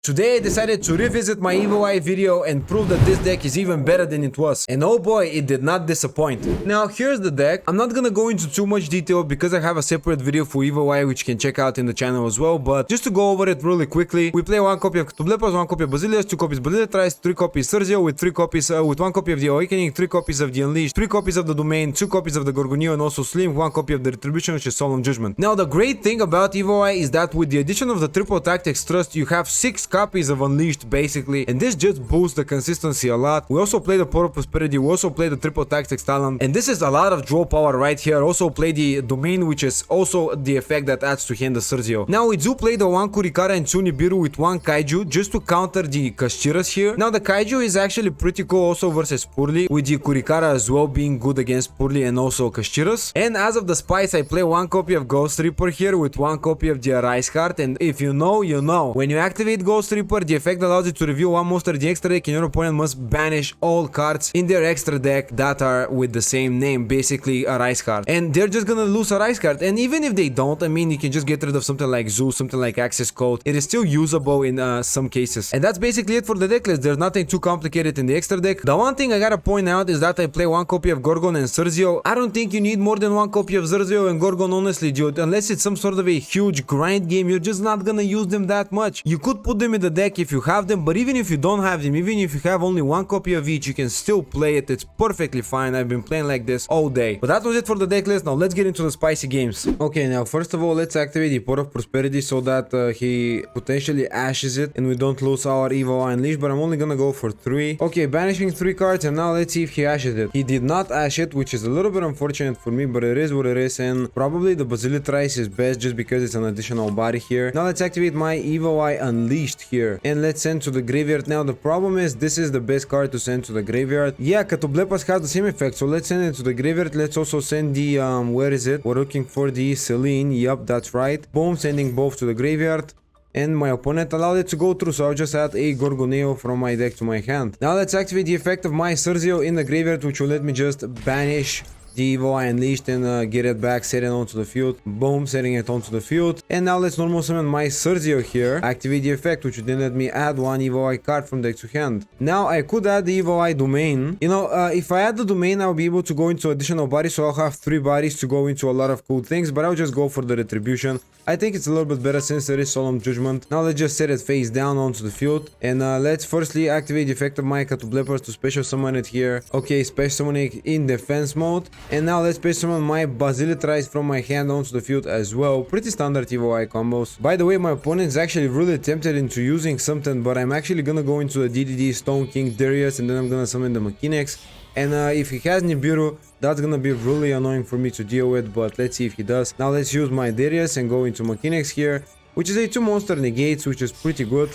Today I decided to revisit my EvoI video and prove that this deck is even better than it was. And oh boy, it did not disappoint. Now here's the deck. I'm not gonna go into too much detail because I have a separate video for EvoI which you can check out in the channel as well. But just to go over it really quickly, we play one copy of Cthulhu, one copy of Basilius, 2 copies Basilius, 3 copies Cerzio with 3 copies with 1 copy of the Awakening, 3 copies of the Unleashed, 3 copies of the Domain, 2 copies of the Gorgoneo and also Slim, 1 copy of the Retribution which is Solemn Judgment. Now the great thing about EvoI is that with the addition of the triple tactics trust, you have 6 copies of Unleashed basically, and this just boosts the consistency a lot. We also play the Port of Prosperity, we also play the triple tactics talent, and this is a lot of draw power right here. Also play the Domain, which is also the effect that adds to hand the Cerzio. Now we do play the 1 Kurikara and 2 Nibiru with 1 Kaiju just to counter the Kashtiras here. Now the Kaiju is actually pretty cool also versus Purli, with the Kurikara as well being good against Purli and also Kashtiras. And as of the spice, I play 1 copy of Ghost Reaper here with 1 copy of the Arise card, and if you know, you know. When you activate Ghost Reaper, the effect allows you to reveal 1 monster in the extra deck and your opponent must banish all cards in their extra deck that are with the same name, basically a Rise card. And they're just gonna lose a Rise card. And even if they don't, I mean, you can just get rid of something like Zeus, something like Access Code. It is still usable in some cases. And that's basically it for the deck list. There's nothing too complicated in the extra deck. The one thing I gotta point out is that I play 1 copy of Gorgon and Cerzio. I don't think you need more than 1 copy of Cerzio and Gorgon, honestly, dude. Unless it's some sort of a huge grind game, you're just not gonna use them that much. You could put them in the deck if you have them, but even if you don't have them, even if you have only 1 copy of each, you can still play it. It's perfectly fine. I've been playing like this all day. But that was it for the deck list. Now let's get into the spicy games. Okay, now first of all, let's activate the Port of Prosperity so that he potentially ashes it and we don't lose our EvoI Unleashed, but I'm only gonna go for 3. Okay, banishing 3 cards, and now let's see if he ashes it. He did not ash it, which is a little bit unfortunate for me, but it is what it is, and probably the Basilitrice is best just because it's an additional body here. Now let's activate my EvoI Unleashed here and let's send to the graveyard. Now the problem is this is the best card to send to the graveyard. Yeah, Catoblepas has the same effect, so let's send it to the graveyard. Let's also send the where is it? We're looking for the Celine. Yup, that's right. Boom, sending both to the graveyard. And my opponent allowed it to go through, so I'll just add a Gorgoneo from my deck to my hand. Now let's activate the effect of my Cerzio in the graveyard, which will let me just banish the EvoI Unleashed and get it back, set it onto the field. Boom, setting it onto the field. And now let's normal summon my Cerzio here. Activate the effect, which would then let me add 1 EvoI card from deck to hand. Now I could add the EvoI Domain. You know, if I add the Domain, I'll be able to go into additional bodies, so I'll have 3 bodies to go into a lot of cool things, but I'll just go for the Retribution. I think it's a little bit better since there is Solemn Judgment. Now let's just set it face down onto the field. And let's firstly activate the effect of my Catoblepas to special summon it here. Okay, special summoning in defense mode. And now let's special summon my Basilitrice from my hand onto the field as well. Pretty standard EvoI combos. By the way, my opponent is actually really tempted into using something, but I'm actually gonna go into the DDD Stone King Darius and then I'm gonna summon the Machinex. And if he has Nibiru, that's gonna be really annoying for me to deal with, but let's see if he does. Now let's use my Darius and go into Machinex here, which is a 2 monster negates, which is pretty good.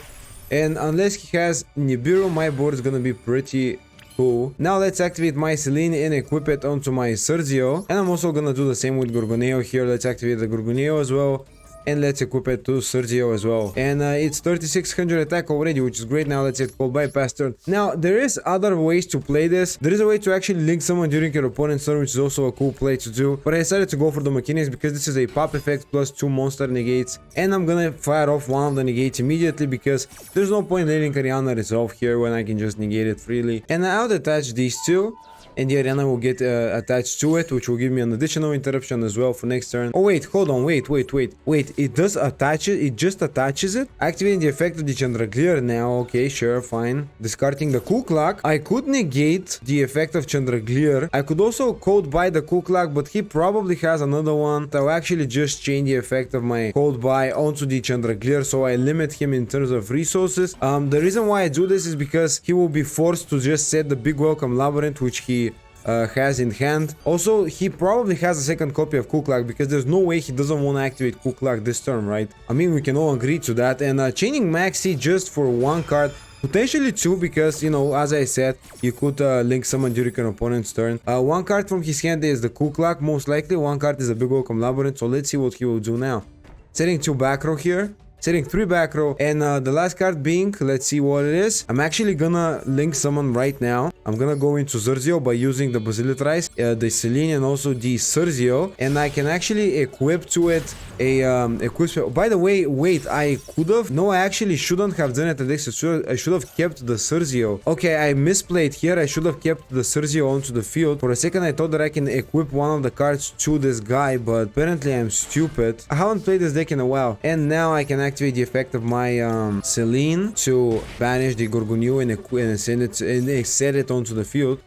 And unless he has Nibiru, my board is gonna be pretty cool. Now let's activate my Celine and equip it onto my Cerzio. And I'm also gonna do the same with Gorgoneo here. Let's activate the Gorgoneo as well. And let's equip it to Cerzio as well. And it's 3600 attack already, which is great. Now let's hit Cold Bypass turn. Now there is other ways to play this. There is a way to actually link someone during your opponent's turn, which is also a cool play to do. But I decided to go for the Machines because this is a pop effect plus 2 monster negates. And I'm gonna fire off 1 of the negates immediately because there's no point letting Ariana resolve here when I can just negate it freely. And I'll attach these 2. And the arena will get attached to it, which will give me an additional interruption as well for next turn. Oh wait, hold on, wait, it does attach it, it just attaches it? Activating the effect of the Chandragleer now, okay, sure, fine. Discarding the Cool Clock, I could negate the effect of Chandragleer. I could also code buy the Cool Clock, but he probably has another one. I'll actually just change the effect of my code buy onto the Chandragleer, so I limit him in terms of resources. The reason why I do this is because he will be forced to just set the Big Welcome Labrynth, which he has in hand. Also, he probably has a second copy of Cool Clock because there's no way he doesn't want to activate Cool Clock this turn, right? I mean, we can all agree to that. And chaining Maxi just for 1 card, potentially 2, because, you know, as I said, you could link someone during your opponent's turn. 1 card from his hand is the Cool Clock, most likely. 1 card is a Big Welcome Labyrinth, so let's see what he will do now. Setting 2 back row here. Setting 3 back row, and the last card being, let's see what it is. I'm actually gonna link someone right now. I'm gonna go into Cerzio by using the Basilitrice, the Celine, and also the Cerzio, and I can actually equip to it quick spell. By the way, wait, I could have. No, I actually shouldn't have done it. I should have kept the Cerzio. Okay, I misplayed here. I should have kept the Cerzio onto the field. For a second, I thought that I can equip one of the cards to this guy, but apparently I'm stupid. I haven't played this deck in a while. And now I can activate the effect of my Celine to banish the Gorgonio and set it onto the field.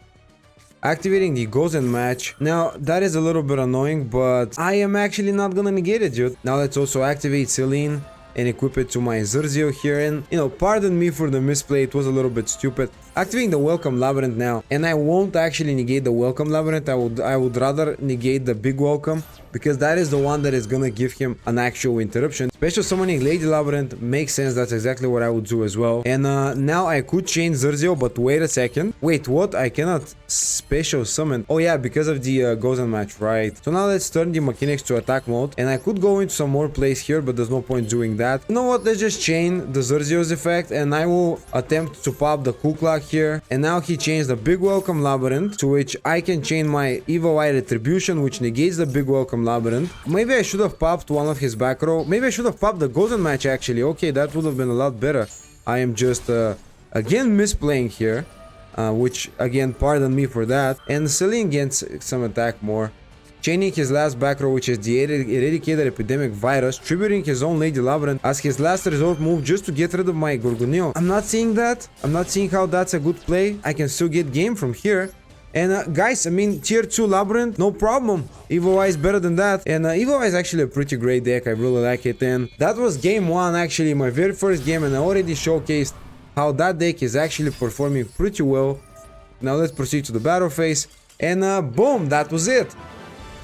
Activating the Gozen match. Now, that is a little bit annoying, but I am actually not gonna negate it, dude. Now let's also activate Celine and equip it to my Zerzio here. And, you know, pardon me for the misplay, it was a little bit stupid. Activating the Welcome Labrynth now. And I won't actually negate the Welcome Labrynth. I would rather negate the Big Welcome, because that is the one that is gonna give him an actual interruption. Special summoning Lady Labrynth makes sense. That's exactly what I would do as well. And now I could change Zerzio, but wait a second. Wait, what? I cannot special summon. Oh yeah, because of the Gozen match, right? So now let's turn the mechanics to attack mode. And I could go into some more plays here, but there's no point doing that. You know what? Let's just chain the Zerzio's effect, and I will attempt to pop the Kuklak here. And now he changed the Big Welcome Labrynth, to which I can chain my Evo Eye Retribution, which negates the Big Welcome Labrynth. Maybe I should have popped one of his back row. Maybe I should have popped the Gozen match actually. Okay, that would have been a lot better. I am just again misplaying here, which again, pardon me for that. And Celine gets some attack more. Chaining his last back row, which is the Eradicated Epidemic Virus, tributing his own Lady Labrynth as his last resort move just to get rid of my Gorgonio. I'm not seeing that. I'm not seeing how that's a good play. I can still get game from here. And guys, I mean, tier 2 Labrynth, no problem. Evo Eye is better than that. And Evo Eye is actually a pretty great deck. I really like it. And that was game 1, actually, my very first game. And I already showcased how that deck is actually performing pretty well. Now let's proceed to the battle phase. And boom, that was it.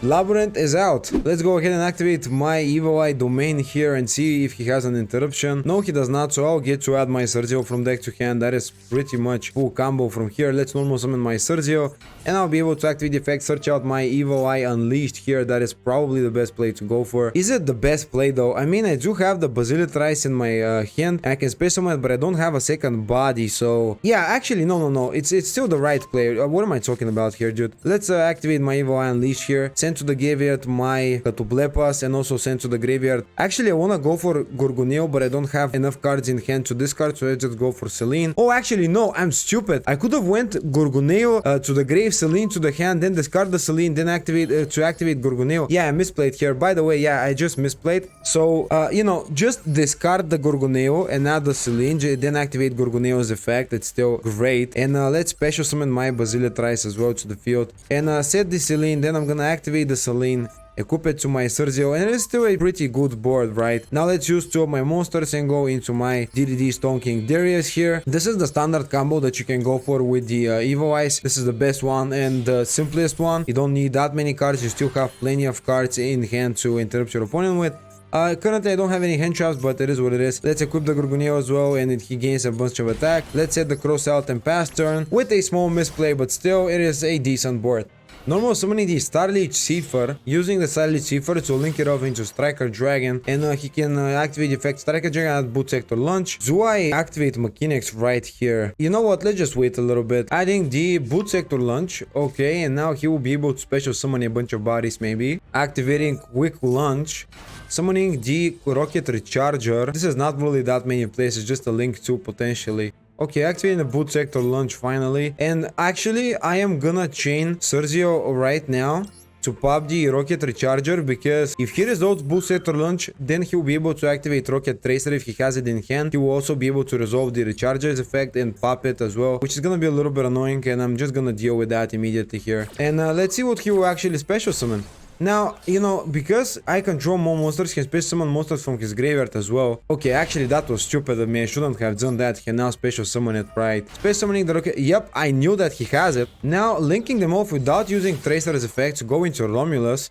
Labrynth is out. Let's go ahead and activate my Evo Eye domain here and see if he has an interruption. No, he does not, so I'll get to add my Cerzio from deck to hand. That is pretty much full combo from here. Let's normal summon my Cerzio, and I'll be able to activate the effect, search out my Evo Eye Unleashed here. That is probably the best play to go for. Is it the best play though? I mean, I do have the Basilitrice in my hand. I can space summon it, but I don't have a second body, so... Yeah, actually, no. It's still the right play. What am I talking about here, dude? Let's activate my Evo Eye Unleashed here. Send to the graveyard my Katublepas, and also send to the graveyard. Actually, I wanna go for Gorgoneo, but I don't have enough cards in hand to discard, so let's just go for Celine. Oh, actually, no, I'm stupid. I could have went Gorgoneo to the grave, Celine to the hand, then discard the Celine, then activate Gorgoneo. Yeah, I misplayed here. By the way, yeah, I just misplayed. So, you know, just discard the Gorgoneo and add the Celine, then activate Gorgoneo's effect. It's still great. And let's special summon my Basilitrice as well to the field. And set the Celine, then I'm gonna activate the Celine, equip it to my Cerzio, and it's still a pretty good board, right? Now let's use 2 of my monsters and go into my DDD Stone King Darius here. This is the standard combo that you can go for with the Evo Eyes. This is the best one and the simplest one. You don't need that many cards. You still have plenty of cards in hand to interrupt your opponent with. Currently I don't have any hand traps, but it is what it is. Let's equip the Gorgoneo as well, and he gains a bunch of attack. Let's set the Cross out and pass turn with a small misplay, but still it is a decent board. Normal summoning the Starlight Cipher, using the Starlight Cipher to link it off into Striker Dragon, and he can activate the effect Striker Dragon at Boot Sector Launch. Do I activate Mechanics right here? You know what, let's just wait a little bit. Adding the Boot Sector Launch, okay, and now he will be able to special summon a bunch of bodies maybe. Activating Quick Launch. Summoning the Rokket Recharger. This is not really that many places, just a link to potentially. Okay, activating the Boot Sector Launch finally. And actually, I am gonna chain Cerzio right now to pop the Rokket Recharger, because if he resolves Boot Sector Launch, then he will be able to activate Rokket Tracer if he has it in hand. He will also be able to resolve the Recharger's effect and pop it as well, which is gonna be a little bit annoying, and I'm just gonna deal with that immediately here. And let's see what he will actually special summon. Now, you know, because I control more monsters, he can special summon monsters from his graveyard as well. Okay, actually that was stupid of me, I shouldn't have done that. He can now special summon it, right? Special summoning the Rokket, yep, I knew that he has it. Now, linking them off without using Tracer's effects, go into Romulus.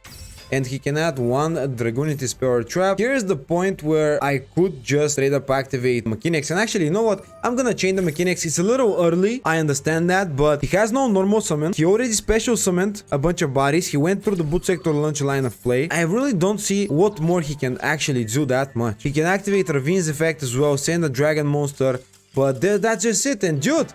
And he can add 1 Dragonity Spell or Trap. Here's the point where I could just straight up activate Mechanics. And actually, you know what? I'm gonna chain the Mechanics. It's a little early, I understand that, but he has no normal summon. He already special summoned a bunch of bodies. He went through the Boot Sector Launch line of play. I really don't see what more he can actually do that much. He can activate Ravine's effect as well, send a Dragon monster, but that's just it. And dude,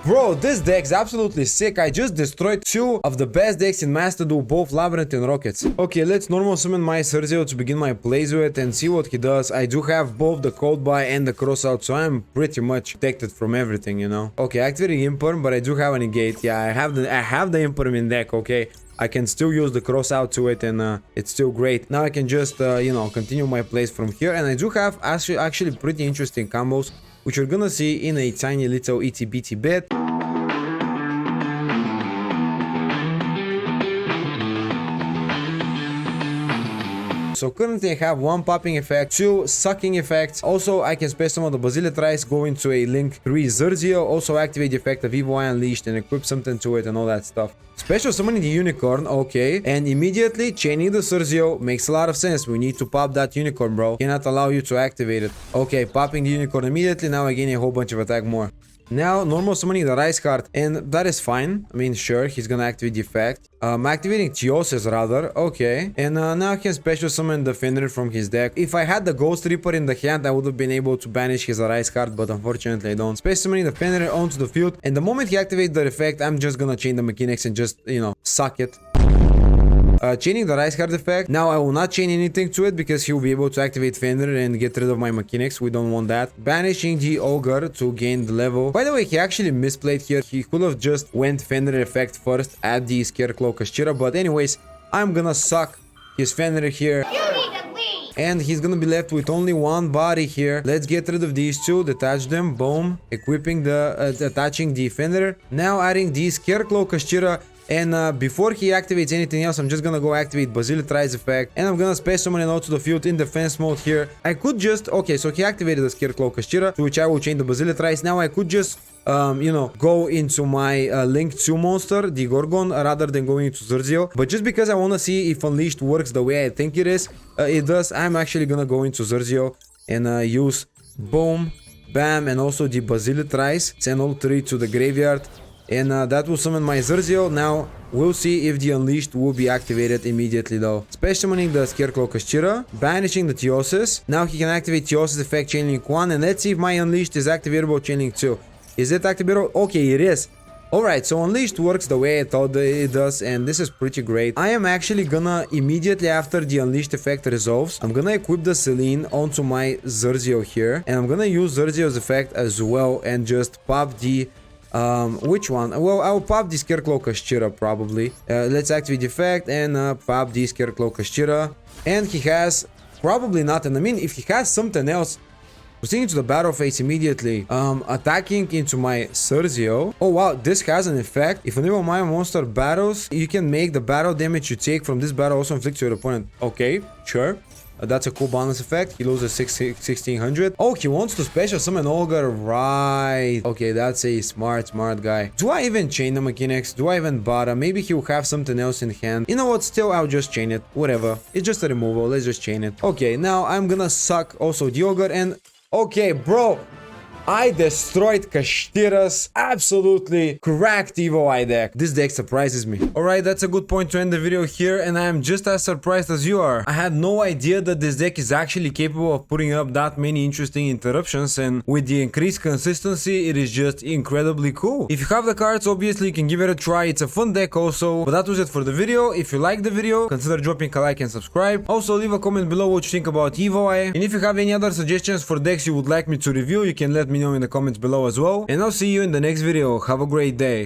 Bro, this deck's absolutely sick. I just destroyed two of the best decks in Master Duel, both Labrynth and Rockets. Okay, let's normal summon my Cerzio to begin my plays with and see what he does. I do have both the Code Buy and the Crossout, so I'm pretty much protected from everything, you know. Okay, activating Imperm, but I do have a negate. Yeah, I have the Imperm in deck, okay. I can still use the Crossout to it, and it's still great. Now I can just, you know, continue my plays from here, and I do have actually pretty interesting combos, which you're gonna see in a tiny little itty bitty bit. So currently I have 1 popping effect, 2 sucking effects. Also I can space summon the Basilitrice, go into a Link 3 Zerzio, also activate the effect of EVOI Unleashed and equip something to it and all that stuff. Special summoning the Unicorn, okay, and immediately chaining the Cerzio makes a lot of sense. We need to pop that Unicorn, bro. Cannot allow you to activate it. Okay, popping the Unicorn immediately, now I gain a whole bunch of attack more. Now, normal summoning the Rice card, and that is fine. I mean, sure, he's gonna activate the effect. Activating Theosis rather, okay. And now he can special summon the Fenrir from his deck. If I had the Ghost Reaper in the hand, I would have been able to banish his Rice card, but unfortunately I don't. Special summoning the Fenrir onto the field, and the moment he activates the effect, I'm just gonna chain the mechanics and just, you know, suck it. Chaining the Rice card effect. Now I will not chain anything to it because he will be able to activate Fenrir and get rid of my mechanics. We don't want that. Banishing the Ogre to gain the level. By the way, he actually misplayed here. He could have just went Fenrir effect first at the Scarecrow Kashtira. But anyways, I'm gonna suck his Fenrir here. And he's gonna be left with only 1 body here. Let's get rid of these 2, detach them, boom. Equipping the, attaching the Fenrir. Now adding the Scarecrow Kashtira. And before he activates anything else, I'm just gonna go activate Basilitrice effect. And I'm gonna space summon it out to the field in defense mode here. I could just... Okay, so he activated the Scarecrow Kashtira, to which I will chain the Basilitrice. Now I could just, you know, go into my Link 2 monster, the Gorgon, rather than going into Zerzio. But just because I wanna see if Unleashed works the way I think it is, it does, I'm actually gonna go into Zerzio and use boom, bam, and also the Basilitrice. Send all 3 to the graveyard. And that will summon my Zerzio. Now, we'll see if the Unleashed will be activated immediately though. Special summoning the Scarecrow Kashtira. Banishing the Theosis. Now he can activate Theosis effect Chain Link 1. And let's see if my Unleashed is activatable Chain Link 2. Is it activatable? Okay, it is. Alright, so Unleashed works the way I thought it does, and this is pretty great. I am actually gonna, immediately after the Unleashed effect resolves, I'm gonna equip the Selene onto my Zerzio here. And I'm gonna use Zerzio's effect as well and just pop the... which one? Well, I'll pop the Scarecrow Kashtira probably. Let's activate the effect and pop the Scarecrow Kashtira. And he has probably nothing. I mean, if he has something else, proceeding to the battle phase immediately. Attacking into my Cerzio. Oh wow, this has an effect. If whenever my monster battles, you can make the battle damage you take from this battle also inflict to your opponent. Okay, sure. That's a cool bonus effect. He loses 1600. Oh, he wants to special summon Ogre. Right. Okay, that's a smart guy. Do I even chain the mechanics? Do I even bother? Maybe he'll have something else in hand. You know what? Still, I'll just chain it. Whatever. It's just a removal. Let's just chain it. Okay, now I'm gonna suck also the Ogre and... Okay, bro. I destroyed Kashtira's absolutely cracked EVOI deck. This deck surprises me. Alright, that's a good point to end the video here, and I am just as surprised as you are. I had no idea that this deck is actually capable of putting up that many interesting interruptions, and with the increased consistency, it is just incredibly cool. If you have the cards, obviously you can give it a try. It's a fun deck also. But that was it for the video. If you liked the video, consider dropping a like and subscribe. Also, leave a comment below what you think about EVOI. And if you have any other suggestions for decks you would like me to review, you can let me know in the comments below as well. And I'll see you in the next video. Have a great day.